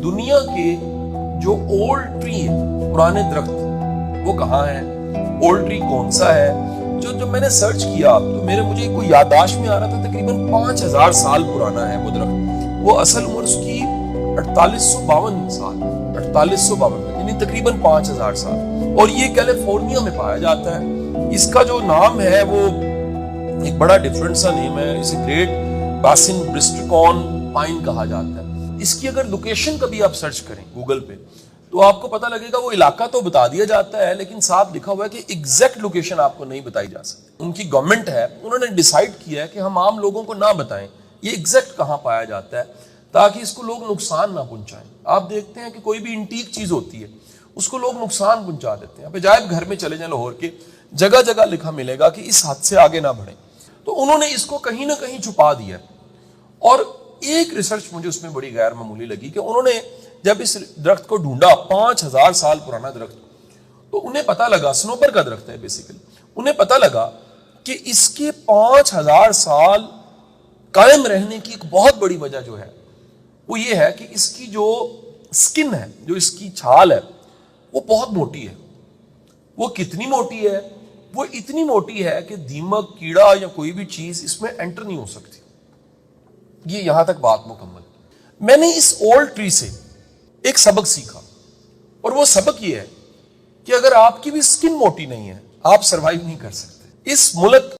دنیا کے جو اولڈ ٹری ہے، پرانے درخت، وہ کہاں ہیں؟ اولڈ ٹری کون سا ہے؟ جو میں نے سرچ کیا تو مجھے کوئی یادداشت میں آ رہا تھا تقریباً 5000 سال پرانا ہے وہ درخت۔ وہ اصل عمر اس کی 4852 سال، 4852 یعنی تقریباً 5000 سال، اور یہ کیلیفورنیا میں پایا جاتا ہے۔ اس کا جو نام ہے وہ ایک بڑا ڈیفرنٹ سا نیم ہے، اسے گریٹ باسن برسٹکون پائن کہا جاتا ہے۔ اس کی اگر لوکیشن کبھی آپ سرچ کریں گوگل پہ تو آپ کو پتہ لگے گا، وہ علاقہ تو بتا دیا جاتا ہے لیکن ساتھ لکھا ہوا ہے کہ ایگزیکٹ لوکیشن آپ کو نہیں بتائی جا سکتی۔ ان کی گورنمنٹ ہے، انہوں نے ڈیسائیڈ کیا ہے کہ ہم عام لوگوں کو نہ بتائیں یہ ایگزیکٹ کہاں پایا جاتا ہے، تاکہ اس کو لوگ نقصان نہ پہنچائیں۔ آپ دیکھتے ہیں کہ کوئی بھی انٹیک چیز ہوتی ہے اس کو لوگ نقصان پہنچا دیتے ہیں۔ آپ عجائب گھر میں چلے جائیں لاہور کے، جگہ جگہ لکھا ملے گا کہ اس حد سے آگے نہ بڑھیں، تو انہوں نے اس کو کہیں نہ کہیں چھپا دیا۔ اور ایک ریسرچ مجھے اس میں بڑی غیر معمولی لگی کہ انہوں نے جب اس درخت کو ڈھونڈا، 5000 سال پرانا درخت، تو انہیں پتا لگا، سنوبر کا درخت ہے بیسیکلی، انہیں پتا لگا کہ اس کے 5000 سال قائم رہنے کی ایک بہت بڑی وجہ جو ہے وہ یہ ہے کہ اس کی جو سکن ہے، جو اس کی چھال ہے، وہ بہت موٹی ہے۔ وہ کتنی موٹی ہے؟ وہ اتنی موٹی ہے کہ دیمک، کیڑا یا کوئی بھی چیز اس میں انٹر نہیں ہو سکتی۔ یہ یہاں تک بات مکمل۔ میں نے اس اولڈ ٹری سے ایک سبق سیکھا، اور وہ سبق یہ ہے کہ اگر آپ کی بھی سکن موٹی نہیں ہے، آپ سروائیو نہیں کر سکتے۔ اس ملک